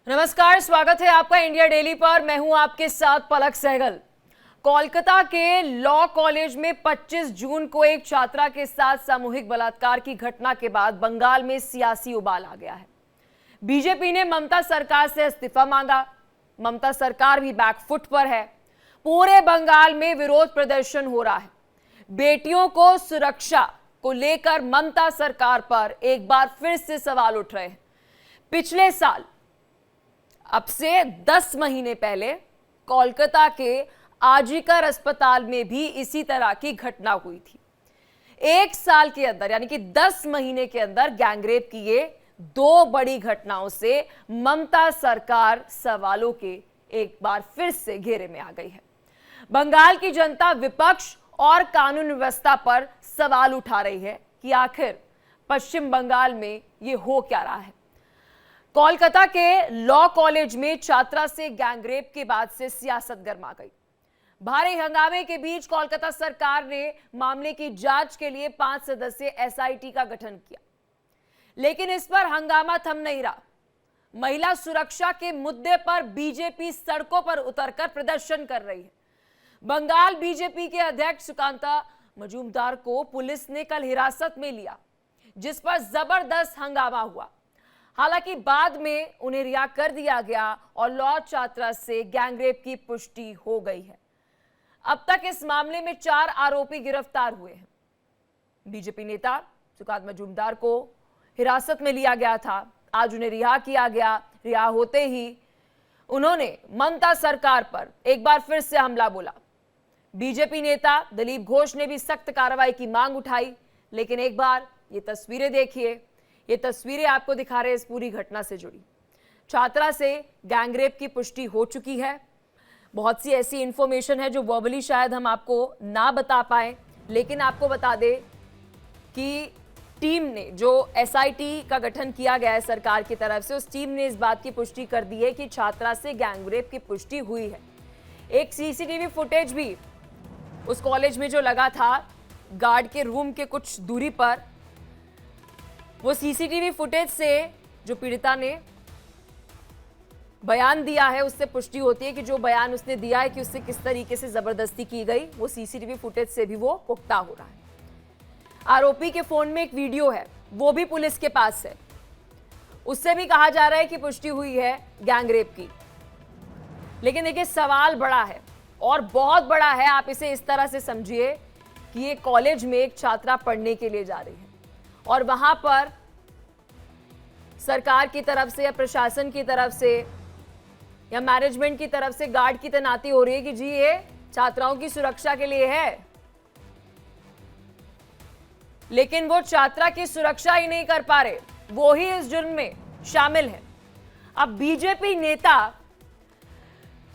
नमस्कार, स्वागत है आपका इंडिया डेली पर। मैं हूं आपके साथ पलक सहगल। कोलकाता के लॉ कॉलेज में 25 जून को एक छात्रा के साथ सामूहिक बलात्कार की घटना के बाद बंगाल में सियासी उबाल आ गया है। बीजेपी ने ममता सरकार से इस्तीफा मांगा। ममता सरकार भी बैकफुट पर है। पूरे बंगाल में विरोध प्रदर्शन हो रहा है। बेटियों को सुरक्षा को लेकर ममता सरकार पर एक बार फिर से सवाल उठ रहे हैं। पिछले साल अब से 10 महीने पहले कोलकाता के आजीकर अस्पताल में भी इसी तरह की घटना हुई थी। एक साल के अंदर यानी कि 10 महीने के अंदर गैंगरेप की ये दो बड़ी घटनाओं से ममता सरकार सवालों के एक बार फिर से घेरे में आ गई है। बंगाल की जनता विपक्ष और कानून व्यवस्था पर सवाल उठा रही है कि आखिर पश्चिम बंगाल में ये हो क्या रहा है। कोलकाता के लॉ कॉलेज में छात्रा से गैंगरेप के बाद से सियासत गर्मा गई। भारी हंगामे के बीच कोलकाता सरकार ने मामले की जांच के लिए 5 सदस्यीय एसआईटी का गठन किया, लेकिन इस पर हंगामा थम नहीं रहा। महिला सुरक्षा के मुद्दे पर बीजेपी सड़कों पर उतरकर प्रदर्शन कर रही है। बंगाल बीजेपी के अध्यक्ष सुकांता मजूमदार को पुलिस ने कल हिरासत में लिया, जिस पर जबरदस्त हंगामा हुआ। हालांकि बाद में उन्हें रिहा कर दिया गया और लॉ छात्रा से गैंगरेप की पुष्टि हो गई है। अब तक इस मामले में 4 आरोपी गिरफ्तार हुए हैं। बीजेपी नेता सुकांत मजूमदार को हिरासत में लिया गया था, आज उन्हें रिहा किया गया। रिहा होते ही उन्होंने ममता सरकार पर एक बार फिर से हमला बोला। बीजेपी नेता दिलीप घोष ने भी सख्त कार्रवाई की मांग उठाई, लेकिन एक बार ये तस्वीरें देखिए। ये तस्वीरें आपको दिखा रहे हैं इस पूरी घटना से जुड़ी। छात्रा से गैंगरेप की पुष्टि हो चुकी है। बहुत सी ऐसी इंफॉर्मेशन है जो वर्बली शायद हम आपको ना बता पाए, लेकिन आपको बता दें कि टीम ने जो एसआईटी का गठन किया गया है सरकार की तरफ से, उस टीम ने इस बात की पुष्टि कर दी है कि छात्रा से गैंगरेप की पुष्टि हुई है। एक सीसीटीवी फुटेज भी उस कॉलेज में जो लगा था गार्ड के रूम के कुछ दूरी पर, वो सीसीटीवी फुटेज से जो पीड़िता ने बयान दिया है उससे पुष्टि होती है कि जो बयान उसने दिया है कि उससे किस तरीके से जबरदस्ती की गई, वो सीसीटीवी फुटेज से भी वो पुख्ता हो रहा है। आरोपी के फोन में एक वीडियो है, वो भी पुलिस के पास है। उससे भी कहा जा रहा है कि पुष्टि हुई है गैंगरेप की। लेकिन देखिए, सवाल बड़ा है और बहुत बड़ा है। आप इसे इस तरह से समझिए कि ये कॉलेज में एक छात्रा पढ़ने के लिए जा रही है और वहां पर सरकार की तरफ से या प्रशासन की तरफ से या मैनेजमेंट की तरफ से गार्ड की तैनाती हो रही है कि जी ये छात्राओं की सुरक्षा के लिए है, लेकिन वो छात्रा की सुरक्षा ही नहीं कर पा रहे, वो ही इस जुर्म में शामिल है। अब बीजेपी नेता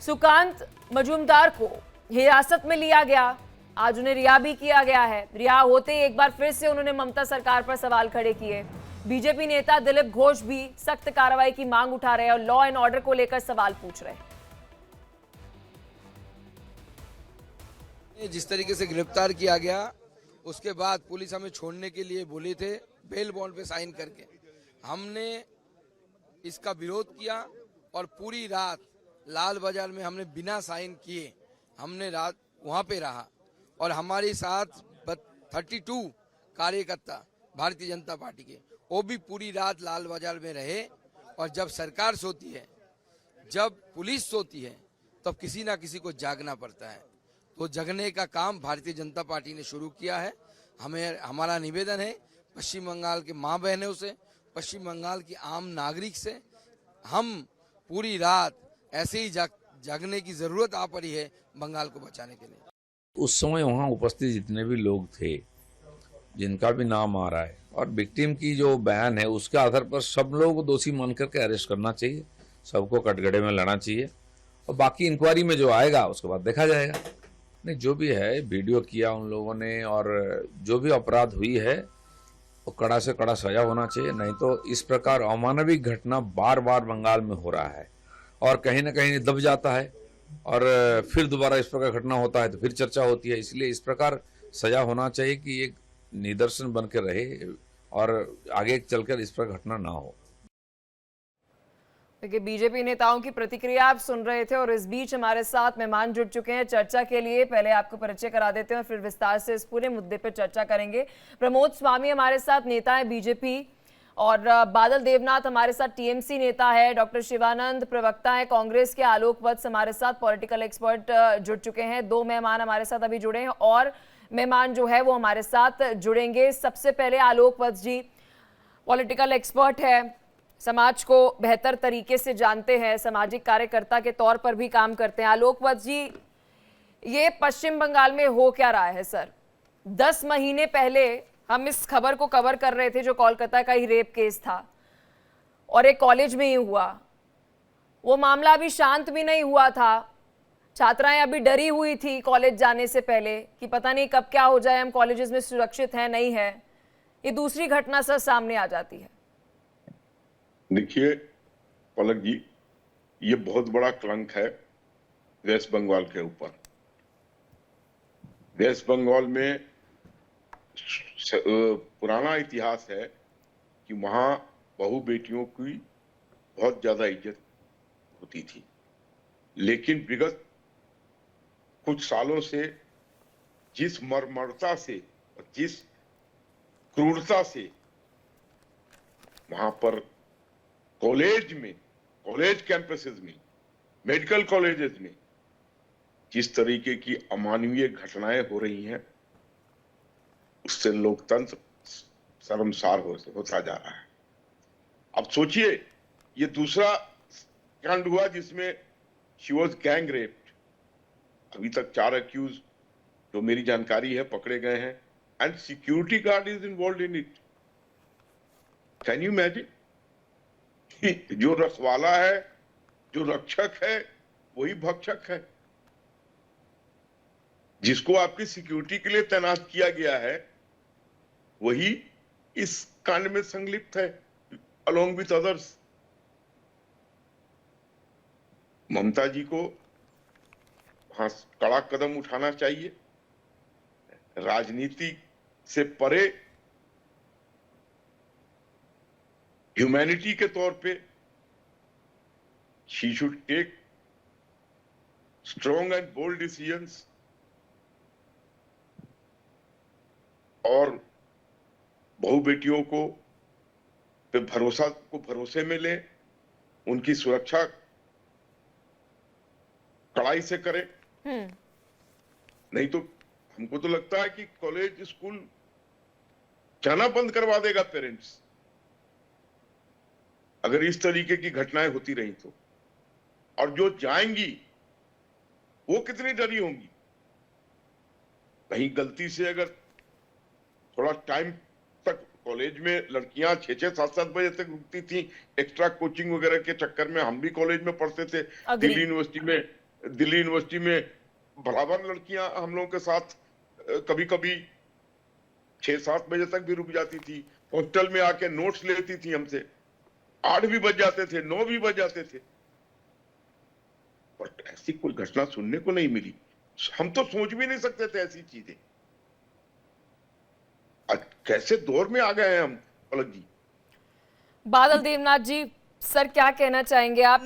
सुकांत मजूमदार को हिरासत में लिया गया, आज उन्हें रिहा भी किया गया है। रिहा होते ही एक बार फिर से उन्होंने ममता सरकार पर सवाल खड़े किए। बीजेपी नेता दिलीप घोष भी सख्त कार्रवाई की मांग उठा रहे हैं और लॉ एंड ऑर्डर को लेकर सवाल पूछ रहे हैं। जिस तरीके से गिरफ्तार किया गया, उसके बाद पुलिस हमें छोड़ने के लिए बोले थे बेल बॉन्ड पे साइन करके। हमने इसका विरोध किया और पूरी रात लाल बाजार में हमने बिना साइन किए हमने रात वहां पे रहा और हमारे साथ 32 कार्यकर्ता भारतीय जनता पार्टी के, वो भी पूरी रात लाल बाजार में रहे। और जब सरकार सोती है, जब पुलिस सोती है, तब किसी ना किसी को जागना पड़ता है। तो जगने का काम भारतीय जनता पार्टी ने शुरू किया है। हमारा निवेदन है पश्चिम बंगाल के माँ बहनों से, पश्चिम बंगाल की आम नागरिक से, हम पूरी रात ऐसे ही जागने की जरूरत आ पड़ी है बंगाल को बचाने के लिए। उस समय वहाँ उपस्थित जितने भी लोग थे, जिनका भी नाम आ रहा है और विक्टिम की जो बयान है, उसके आधार पर सब लोगों को दोषी मान करके अरेस्ट करना चाहिए, सबको कटघरे में लाना चाहिए और बाकी इंक्वायरी में जो आएगा उसके बाद देखा जाएगा। नहीं, जो भी है वीडियो किया उन लोगों ने और जो भी अपराध हुई है वो कड़ा से कड़ा सजा होना चाहिए। नहीं तो इस प्रकार अमानवीय घटना बार बार बंगाल में हो रहा है और कहीं ना कहीं दब जाता है और फिर दोबारा इस प्रकार घटना होता है तो फिर चर्चा होती है। इसलिए इस प्रकार सजा होना चाहिए कि एक निदर्शन बन के रहे और आगे चलकर इस प्रकार घटना ना हो। देखिए, बीजेपी नेताओं की प्रतिक्रिया आप सुन रहे थे और इस बीच हमारे साथ मेहमान जुड़ चुके हैं चर्चा के लिए। पहले आपको परिचय करा देते हैं और फिर विस्तार से इस पूरे मुद्दे पर चर्चा करेंगे। प्रमोद स्वामी हमारे साथ, नेता है बीजेपी, और बादल देवनाथ हमारे साथ टीएमसी नेता है। डॉक्टर शिवानंद प्रवक्ता है कांग्रेस के। आलोक वत्स हमारे साथ पॉलिटिकल एक्सपर्ट जुड़ चुके हैं। 2 मेहमान हमारे साथ अभी जुड़े हैं और मेहमान जो है वो हमारे साथ जुड़ेंगे। सबसे पहले आलोक वत्स जी, पॉलिटिकल एक्सपर्ट है, समाज को बेहतर तरीके से जानते हैं, सामाजिक कार्यकर्ता के तौर पर भी काम करते हैं। आलोक वत्स जी, ये पश्चिम बंगाल में हो क्या रहा है सर? 10 महीने पहले हम इस खबर को कवर कर रहे थे जो कोलकाता का ही रेप केस था और एक कॉलेज में ही हुआ। वो मामला अभी शांत भी नहीं हुआ था। छात्राएं अभी डरी हुई थी कॉलेज जाने से पहले कि पता नहीं कब क्या हो जाए, हम कॉलेजेस में सुरक्षित हैं नहीं है। ये दूसरी घटना सर सामने आ जाती है। देखिए पलक जी, ये बहुत बड़ा कलंक है वेस्ट बंगाल के ऊपर। वेस्ट बंगाल में पुराना इतिहास है कि वहां बहू बेटियों की बहुत ज्यादा इज्जत होती थी, लेकिन विगत कुछ सालों से जिस मर्मरता से और जिस क्रूरता से वहां पर कॉलेज कैंपसेस में, मेडिकल कॉलेजेस में जिस तरीके की अमानवीय घटनाएं हो रही हैं, उससे लोकतंत्र शर्मसार होता जा रहा है। अब सोचिए, ये दूसरा कांड हुआ जिसमें शी वॉज गैंग रेप्ड। अभी तक 4 अक्यूज जो मेरी जानकारी है पकड़े गए हैं, and security guard is involve in it. Can you imagine? जो रखवाला है, जो रक्षक है, वही भक्षक है। जिसको आपकी सिक्योरिटी के लिए तैनात किया गया है वही इस कांड में संलिप्त है, अलोंग विथ अदर्स। ममता जी को वहां कड़ा कदम उठाना चाहिए। राजनीति से परे ह्यूमैनिटी के तौर पे she should take strong and bold decisions और बहु बेटियों को पे भरोसे में ले, उनकी सुरक्षा कड़ाई से करे। नहीं तो हमको तो लगता है कि कॉलेज स्कूल जाना बंद करवा देगा पेरेंट्स, अगर इस तरीके की घटनाएं होती रही तो। और जो जाएंगी वो कितनी डरी होंगी। कहीं गलती से अगर थोड़ा टाइम तक कॉलेज में लड़कियां 6-6, 7-7 बजे तक रुकती थी एक्स्ट्रा कोचिंग वगैरह के चक्कर में। हम भी कॉलेज में पढ़ते थे, दिल्ली यूनिवर्सिटी में बराबर लड़कियां हम लोगों के साथ कभी कभी 6-7 बजे तक भी रुक जाती थी। हॉस्टल में आके नोट्स लेती थी हमसे। 8 भी बज जाते थे, 9 भी बज जाते थे, बट ऐसी कोई घटना सुनने को नहीं मिली। हम तो सोच भी नहीं सकते थे ऐसी चीजें। कैसे दौर में आ गए हैं हम पलक जी। बादल देवनाथ जी, सर क्या कहना चाहेंगे आप?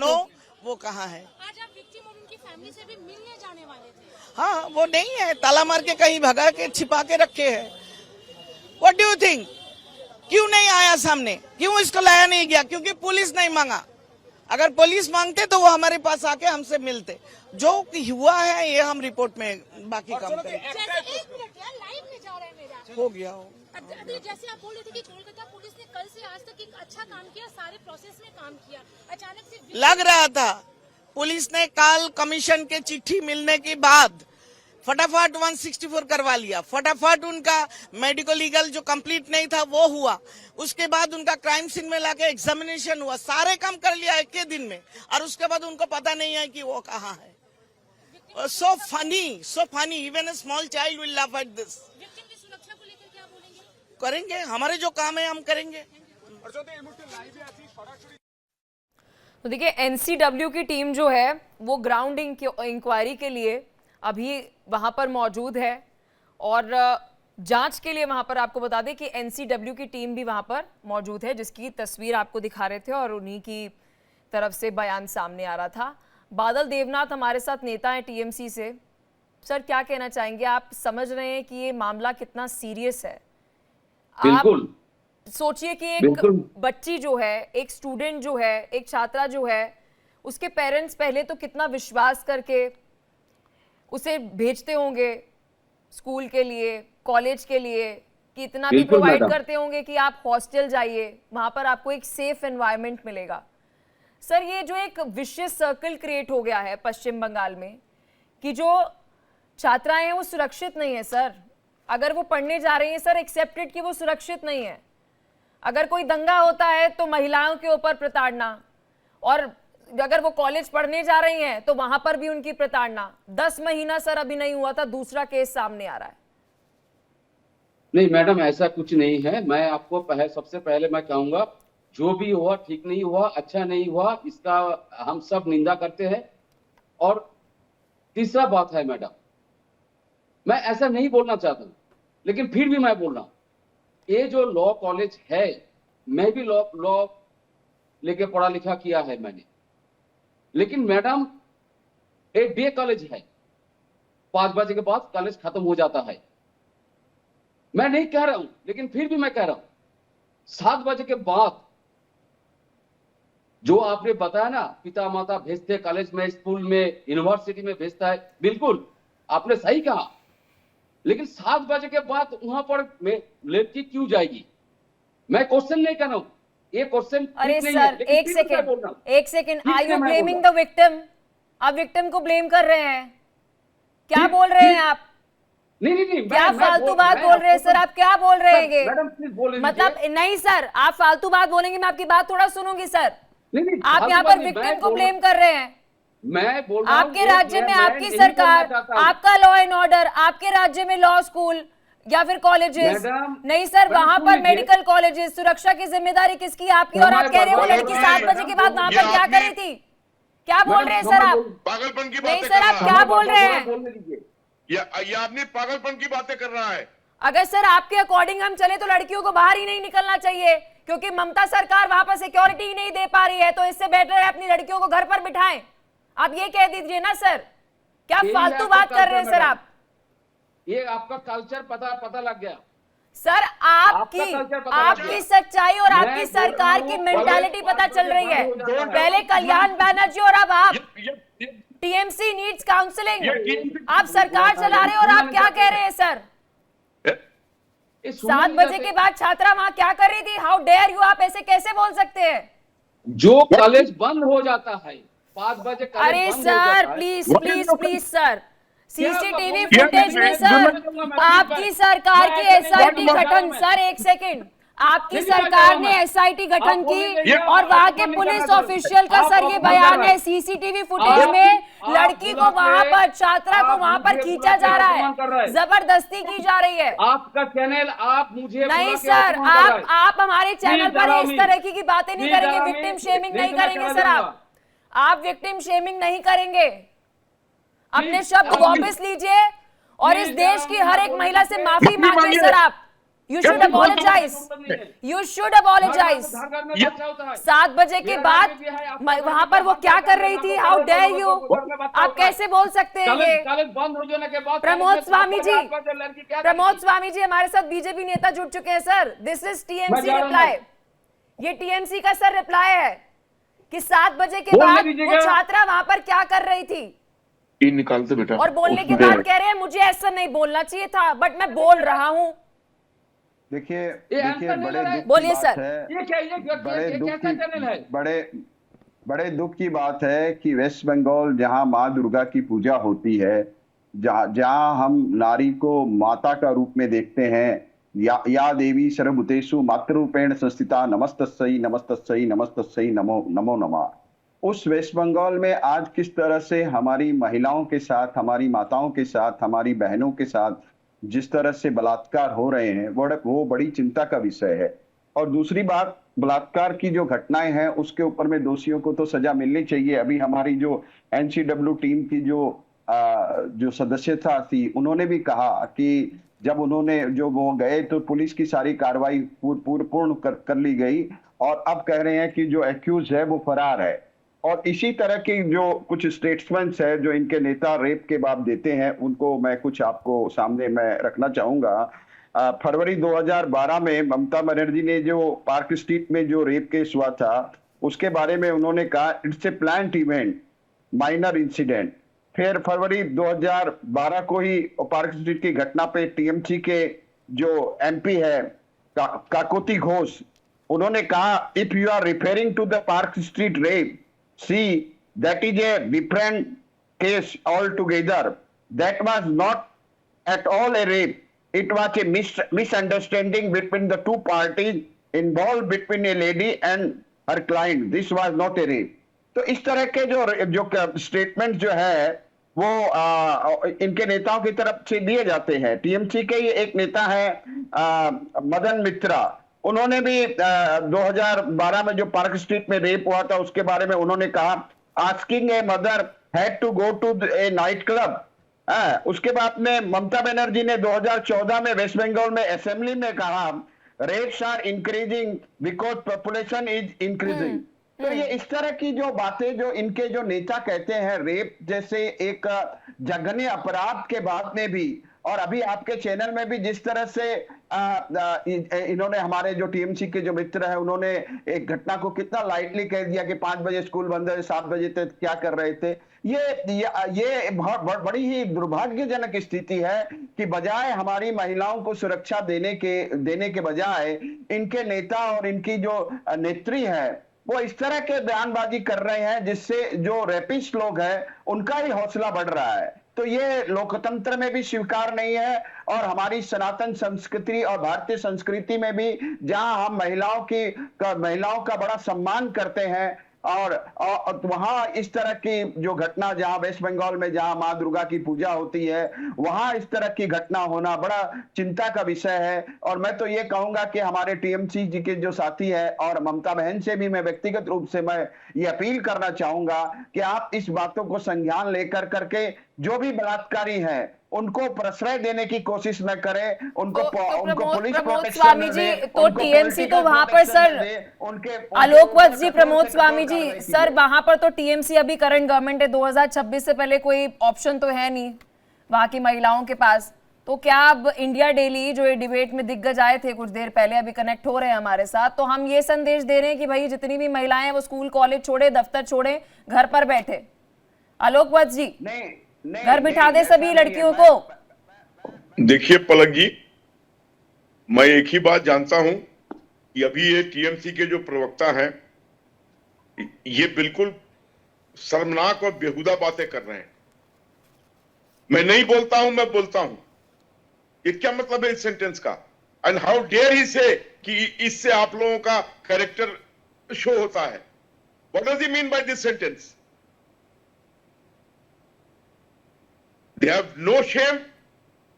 वो कहाँ है? आज आप विक्टिम और उनकी फैमिली से भी मिलने जाने वाले थे। हाँ, वो नहीं है, ताला मार के कहीं भगा के छिपा के रखे हैं। What do you think? क्यों नहीं आया सामने? क्यों इसको लाया नहीं गया? क्योंकि पुलिस नहीं मांगा। अगर पुलिस मांगते तो वो हमारे पास आके हमसे मिलते। जो हुआ है ये हम रिपोर्ट में बाकी काम करेंगे। एक मिनट यार, लाइव में जा रहे हैं मेरा। हो गया हो। अभी जैसे आप बोल रहे थे कि कोलकाता पुलिस ने कल से आज तक एक अच्छा काम किया, सारे प्रोसेस में काम किया, अचानक से लग रहा था पुलिस ने कल कमीशन के चिट्ठी मिलने के बाद फटाफट 164 करवा लिया। फटाफट उनका मेडिकल लीगल जो कंप्लीट नहीं था वो हुआ। उसके बाद उनका क्राइम सीन में लाके एग्जामिनेशन हुआ। सारे काम कर लिया एक के दिन में, और उसके बाद उनको पता नहीं है कि वो कहाँ है। so funny, even a small child will laugh at this. Victim की सुरक्षा को लेकर क्या बोलेंगे? करेंगे, हमारे जो काम है हम करेंगे। तो देखिए, एनसीडब्ल्यू की टीम जो है वो ग्राउंड इंक्वायरी के लिए अभी वहां पर मौजूद है और जांच के लिए वहां पर आपको बता दें कि एनसीडब्ल्यू की टीम भी वहां पर मौजूद है, जिसकी तस्वीर आपको दिखा रहे थे और उन्हीं की तरफ से बयान सामने आ रहा था। बादल देवनाथ हमारे साथ नेता हैं टीएमसी से। सर, क्या कहना चाहेंगे? आप समझ रहे हैं कि ये मामला कितना सीरियस है? बिल्कुल। आप सोचिए कि एक बिल्कुल। बच्ची जो है, एक स्टूडेंट जो है, एक छात्रा जो है, उसके पेरेंट्स पहले तो कितना विश्वास करके उसे भेजते होंगे स्कूल के लिए, कॉलेज के लिए, कि इतना भी बिल्कुल प्रोवाइड मैडम। करते होंगे कि आप हॉस्टल जाइए, वहां पर आपको एक सेफ एनवायरनमेंट मिलेगा। सर, ये जो एक विशियस सर्कल क्रिएट हो गया है पश्चिम बंगाल में कि जो छात्राएं हैं वो सुरक्षित नहीं है सर। अगर वो पढ़ने जा रही हैं सर, एक्सेप्टेड कि वो सुरक्षित नहीं है। अगर कोई दंगा होता है तो महिलाओं के ऊपर प्रताड़ना, और अगर वो कॉलेज पढ़ने जा रही हैं तो वहां पर भी उनकी प्रताड़ना। 10 महीना सर अभी नहीं हुआ था, दूसरा केस सामने आ रहा है। नहीं मैडम, ऐसा कुछ नहीं है। मैं आपको सबसे पहले मैं कहूंगा, जो भी हुआ ठीक नहीं हुआ, अच्छा नहीं हुआ, इसका हम सब निंदा करते हैं। और तीसरा बात है मैडम, मैं ऐसा नहीं बोलना चाहता हूं, लेकिन फिर भी मैं बोल रहा हूं, ये जो लॉ कॉलेज है, मैं भी लॉ लेके पढ़ा लिखा किया है मैंने, लेकिन मैडम ये डे कॉलेज है। 5 बजे के बाद कॉलेज खत्म हो जाता है। मैं नहीं कह रहा हूं, लेकिन फिर भी मैं कह रहा हूं, 7 बजे के बाद जो आपने बताया ना, पिता माता भेजते कॉलेज में, स्कूल में, यूनिवर्सिटी में भेजता है, बिल्कुल आपने सही कहा। लेकिन 7 बजे के बाद वहां पर लड़की क्यों जाएगी? मैं क्वेश्चन नहीं कर रहा हूं, ये क्वेश्चन अरे सर, एक सेकेंड, ठीक आर है, यू मैं ब्लेमिंग बोल द विक्टिम? आप विक्टिम को ब्लेम कर रहे हैं? क्या बोल रहे हैं आप? नहीं, क्या फालतू बात बोल रहे हैं सर? आप क्या बोल रहे हैं? मैडम प्लीज बोले मतलब नहीं सर, आप फालतू बात बोलेंगे, मैं आपकी बात थोड़ा सुनूंगी सर। नहीं, आप यहाँ पर विक्टिम को ब्लेम कर रहे हैं। मैं बोल रहा हूं, आपके राज्य में मैं आपकी नहीं सरकार, बोलना चाहता हूं। आपका लॉ एंड ऑर्डर, आपके राज्य में लॉ स्कूल या फिर कॉलेजेस मैडम, नहीं सर, मैडम, वहां सुन पर लीजिए। मेडिकल कॉलेजेस, सुरक्षा की जिम्मेदारी किसकी? आपकी। और आप कह रहे हो वो लड़की 7 बजे के बाद वहां पर क्या कर रही थी? क्या बोल रहे हैं सर आप? पागलपन की नहीं बातें सर, कर आप रहा क्या है। बोल रहे हैं? बोलने दीजिए। ये आदमी पागलपन की बातें कर रहा है। अगर सर आपके अकॉर्डिंग हम चले तो लड़कियों को बाहर ही नहीं निकलना चाहिए, क्योंकि ममता सरकार वहां पर सिक्योरिटी ही नहीं दे पा रही है, तो इससे बेटर है अपनी लड़कियों को घर पर बिठाएं। आप ये कह दीजिए ना सर। क्या यही फालतू आपका बात कर रहे हैं कल्चर सर आप? ये आपका कल्चर पता लग गया। सर आपका कल्चर पता लग आपकी गया। सच्चाई और मैं आपकी बोल सरकार रहा की हूं, मेंटालिटी कॉलेज पता चल रही है। बंद हो जाता है। पहले कल्याण बैनर्जी और अब आप। ये टीएमसी नीड्स काउंसलिंग। ये- आप सरकार चला रहे हो और आप क्या कह रहे हैं सर? ये सुनने 7 नहीं बजे जाते। के बाद छात्रा वहां क्या कर रही थी? हाउ डेयर यू, आप ऐसे कैसे बोल सकते हैं? जो कॉलेज बंद हो जाता है 5 बजे कॉलेज अरे बंद हो जाता सर, है। प्लीज वो प्लीज तो- प्लीज सर, सीसीटीवी क्या फुटेज में सर आपकी सरकार की एसआईटी गठन, सर एक सेकंड, आपकी सरकार ने एसआईटी गठन की और वहां के पुलिस ऑफिशियल का सर ये बयान है, सीसीटीवी फुटेज में लड़की को वहां पर, छात्रा को वहां पर खींचा जा रहा है, जबरदस्ती की जा रही है। आपका चैनल, आप मुझे नहीं बुला के सर, अपमान कर रहे हैं। आप हमारे चैनल पर इस Please, तरह की बातें नहीं Please, करेंगे, Dharami, विक्टिम शेमिंग नहीं नहीं, मैं करेंगे करा सर दूंगा। आप विक्टिम शेमिंग नहीं करेंगे। अपने Please, शब्द Dharami, वापस लीजिए और इस Please, देश की हर एक Dharami, महिला से माफी माफी मांगिए मांगिए। सर आप। You should apologise, you should apologise. 7 बजे के बाद वहां पर वो क्या कर रही थी? हाउ डेयर यू, आप कैसे बोल सकते हैं ये? कॉलेज बंद हो जाने के बाद प्रमोद स्वामी जी, लड़की क्या प्रमोद स्वामी जी हमारे साथ बीजेपी नेता जुड़ चुके हैं सर। दिस इज मैं टीएमसी जा रहा हूं। रिप्लाई, ये टीएमसी का सर रिप्लाई है कि 7 बजे के बोलने बाद दीजिएगा। वो छात्रा वहां पर क्या कर रही थी, ये निकालते बेटा। और बोलने के बाद कह रहे हैं मुझे ऐसा नहीं बोलना चाहिए था, बट मैं बोल रहा हूं। देखिए आंसर नहीं बड़े ले रहा है। दुख की बोलिए बात सर। है, ये क्या, ये बड़े दुख कैसा चैनल है? की बड़े दुख की बात है कि वेस्ट बंगाल जहां माँ दुर्गा की पूजा होती है, जहां हम नारी को माता का रूप में देखते हैं, या देवी सर्वभूतेषु मातृरूपेण संस्थिता नमस्तस्यै नमस्तस्यै नमस्तस्यै नमो नमो नमः। उस वेस्ट बंगाल में आज किस तरह से हमारी महिलाओं के साथ, हमारी माताओं के साथ, हमारी बहनों के साथ जिस तरह से बलात्कार हो रहे हैं, वो बड़ी चिंता का विषय है। और दूसरी बात, बलात्कार की जो घटनाएं हैं उसके ऊपर में दोषियों को तो सजा मिलनी चाहिए। अभी हमारी जो एनसीडब्ल्यू टीम की जो सदस्यता थी, उन्होंने भी कहा कि जब उन्होंने वो गए तो पुलिस की सारी कार्रवाई पूर्ण कर ली गई, और अब कह रहे हैं कि जो एक्यूज है वो फरार है। और इसी तरह की जो कुछ स्टेटमेंट्स है जो इनके नेता रेप के बाद देते हैं, उनको मैं कुछ आपको सामने मैं रखना चाहूंगा। फरवरी 2012 में ममता बनर्जी ने जो पार्क स्ट्रीट में जो रेप केस हुआ था उसके बारे में उन्होंने कहा it's a planned event, minor incident. फिर फरवरी 2012 को ही पार्क स्ट्रीट की घटना पे टीएमसी के जो एमपी है काकोती घोष, उन्होंने कहा if you are referring to the Park Street rape, see that is a different case all together, that was not at all a rape, it was a misunderstanding between the two parties involved between a lady and her client, this was not a rape। तो इस तरह के जो statement जो है वो इनके नेताओं की तरफ से दिए जाते हैं। टीएमसी के ये एक नेता है मदन मित्रा, उन्होंने भी 2012 में जो पार्क स्ट्रीट में रेप हुआ था उसके बारे में उन्होंने कहा asking a mother had to go to a night club. उसके बाद में ममता बनर्जी ने 2014 में वेस्ट बंगाल में असेंबली में कहा rapes are increasing because population is increasing. तो ये इस तरह की जो बातें जो इनके जो नेता कहते हैं रेप जैसे एक जघन्य अपराध के बाद में भी, और अभी आपके चैनल में भी जिस तरह से इन्होंने हमारे जो टीएमसी के जो मित्र है उन्होंने एक घटना को कितना लाइटली कह दिया कि 5 बजे स्कूल बंद है, 7 बजे तक क्या कर रहे थे। ये बहुत बड़ी ही दुर्भाग्यजनक स्थिति है कि बजाय हमारी महिलाओं को सुरक्षा देने के बजाय इनके नेता और इनकी जो नेत्री है वो इस तरह के बयानबाजी कर रहे हैं जिससे जो रेपिस्ट लोग हैं उनका ही हौसला बढ़ रहा है। तो ये लोकतंत्र में भी स्वीकार नहीं है और हमारी सनातन संस्कृति और भारतीय संस्कृति में भी जहां हम महिलाओं का बड़ा सम्मान करते हैं और वहां इस तरह की जो घटना जहां वेस्ट बंगाल में जहां मां दुर्गा की पूजा होती है वहां इस तरह की घटना होना बड़ा चिंता का विषय है। और मैं तो ये कहूंगा कि हमारे टीएमसी जी के जो साथी है और ममता बहन से भी मैं व्यक्तिगत रूप से मैं ये अपील करना चाहूंगा कि आप इस बातों को संज्ञान लेकर करके जो भी बलात्कारी हैं उनको प्रश्रय देने की कोशिश न करें, उनको पुलिस प्रोटेक्शन स्वामी जी तो टीएमसी तो वहां पर सर उनके आलोक वत्स जी, प्रमोद स्वामी जी सर वहां पर तो टीएमसी अभी करंट गवर्नमेंट है, 2026 से पहले कोई ऑप्शन तो है नहीं वहां की महिलाओं के पास। तो क्या अब इंडिया डेली जो ये डिबेट में दिग्गज आए थे कुछ देर पहले अभी कनेक्ट हो रहे हैं हमारे साथ, तो हम ये संदेश दे रहे हैं कि भाई जितनी भी महिलाएं हैं वो स्कूल कॉलेज छोड़े, दफ्तर छोड़े, घर पर बैठे। आलोक वत्स जी घर बिठा दे सभी लड़कियों को। देखिए पलक जी, मैं एक ही बात जानता हूं कि अभी ये टीएमसी के जो प्रवक्ता हैं ये बिल्कुल शर्मनाक और बेहुदा बातें कर रहे हैं। मैं नहीं बोलता हूं, मैं बोलता हूं। ये क्या मतलब है इस सेंटेंस का? एंड हाउ डेयर ही से कि इससे आप लोगों का कैरेक्टर शो होता है। What does he mean by this sentence? They have no shame,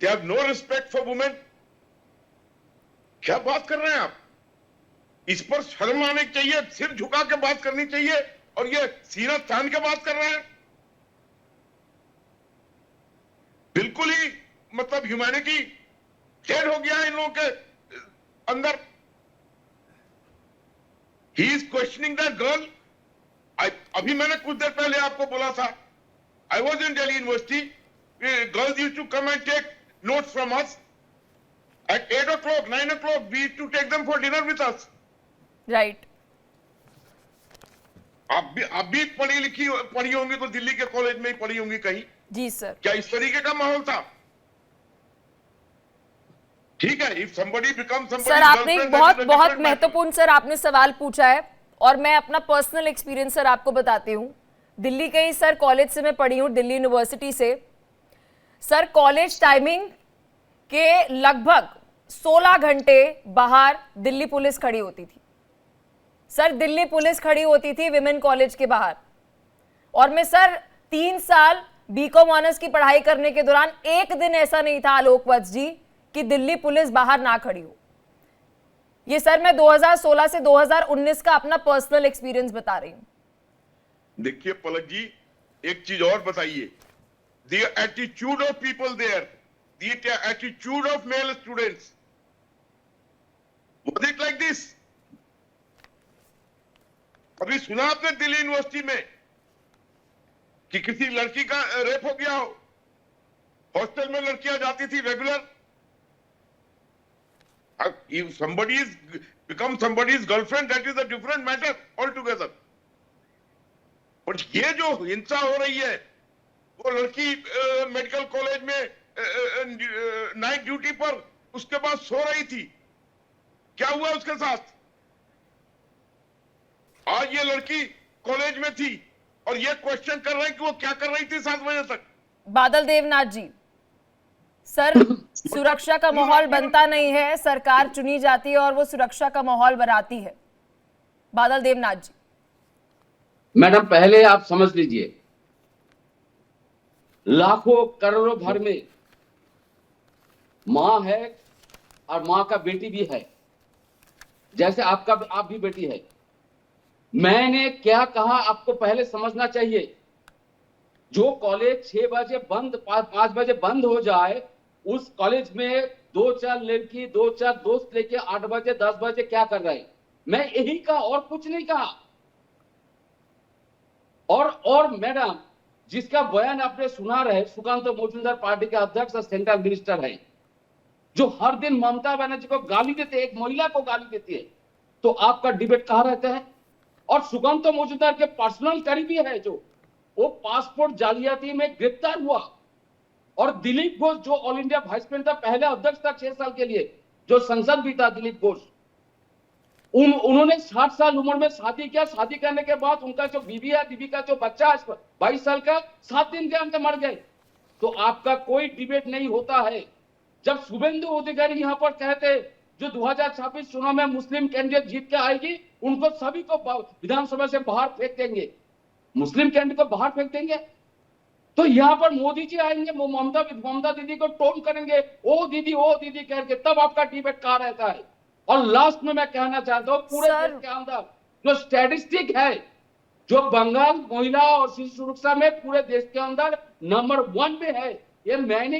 they have no respect for women। क्या बात कर रहे हैं आप? इस पर शर्म आनी चाहिए, सिर झुका के बात करनी चाहिए, और ये सीना तान के बात कर रहे हैं। बिल्कुल ही मतलब ह्यूमैनिटी डेड हो गया है इन लोगों के अंदर। He is questioning that girl। अभी मैंने कुछ देर पहले आपको बोला था, I was in Delhi University। Girls used to come and take notes from us at 8 o'clock, 9 o'clock. We used to take them for dinner with us। Right। आप भी पढ़ी होंगी तो दिल्ली के कॉलेज में ही पढ़ी होंगी कहीं। जी सर। क्या इस तरीके का माहौल था? ठीक है, if somebody becomes somebody sir आपने एक बहुत महत्वपूर्ण सर आपने सवाल पूछा है और मैं अपना पर्सनल एक्सपीरियंस सर आपको बताती हूँ। दिल्ली के ही सर कॉलेज से मैं पढ़ी हूँ, दिल्ली यूनिवर्सिटी से। सर कॉलेज टाइमिंग के लगभग 16 घंटे बाहर दिल्ली पुलिस खड़ी होती थी। सर दिल्ली पुलिस खड़ी होती थी विमेन कॉलेज के बाहर। और मैं सर 3 साल बीकॉम ऑनर्स की पढ़ाई करने के दौरान एक दिन ऐसा नहीं था आलोक वत्स जी कि दिल्ली पुलिस बाहर ना खड़ी हो। ये सर मैं 2016 से 2019 का अपना पर्सनल एक्सपीरियंस बता रही हूं। देखिए पलक जी, एक चीज और बताइए। The attitude of people there, the attitude of male students, was it like this? अभी सुना आपने दिल्ली यूनिवर्सिटी में कि किसी लड़की का रेप हो गया हो? हॉस्टल में लड़कियां जाती थी regular. If somebody is become somebody's girlfriend, that is a different matter altogether. But ये जो हिंसा हो रही है, वो लड़की मेडिकल कॉलेज में नाइट ड्यूटी पर उसके बाद सो रही थी. क्या हुआ उसके साथ? आज ये लड़की कॉलेज में थी और ये क्वेश्चन कर रहे हैं कि वो क्या कर रही थी 7 बजे तक. बादल देवनाथ जी, सर सुरक्षा का माहौल बनता नहीं है, सरकार चुनी जाती है और वो सुरक्षा का माहौल बनाती है. बादल देवनाथ जी. मैडम पहले आप समझ लीजिए, लाखों करोड़ों भर में मां है और मां का बेटी भी है, जैसे आप भी बेटी है. मैंने क्या कहा आपको पहले समझना चाहिए. जो कॉलेज 6 बजे बंद 5 बजे बंद हो जाए, उस कॉलेज में 2-4 लड़की 2-4 दोस्त लेके 8 बजे 10 बजे क्या कर रहे हैं? मैं यही कहा और कुछ नहीं कहा. और मैडम, जिसका बयान आपने सुना रहे, सुकांत मोजूमदार पार्टी के अध्यक्ष और सेंट्रल मिनिस्टर है, जो हर दिन ममता बनर्जी को गाली देते, एक महिला को गाली देती है, तो आपका डिबेट कहां रहता है? और सुकांत मोजूमदार के पर्सनल करीबी है, जो वो पासपोर्ट जालियाती में गिरफ्तार हुआ. और दिलीप घोष जो ऑल इंडिया वाइस प्रेसिडेंट था, पहले अध्यक्ष था 6 साल के लिए, जो संसद भी था दिलीप घोष, उन्होंने 60 साल उम्र में शादी किया. शादी करने के बाद उनका जो बीवी है, बीवी का जो बच्चा है 22 साल का, 7 दिन के अंदर मर गए. तो आपका कोई डिबेट नहीं होता है. जब शुभेंदु अधिकारी यहाँ पर कहते जो 2026 चुनाव में मुस्लिम कैंडिडेट जीत के आएगी, उनको सभी को विधानसभा से बाहर फेंक देंगे, मुस्लिम कैंडिडेट को बाहर फेंक देंगे. तो यहाँ पर मोदी जी आएंगे, वो ममता दीदी को टोन करेंगे, ओ दीदी करके, तब आपका डिबेट कहाँ रहता है? और लास्ट में मैं कहना चाहता हूँ, पूरे देश के अंदर जो स्टैटिस्टिक है, जो बंगाल महिला और शिशु सुरक्षा में पूरे देश के अंदर नंबर 1 पे है, ये मैंने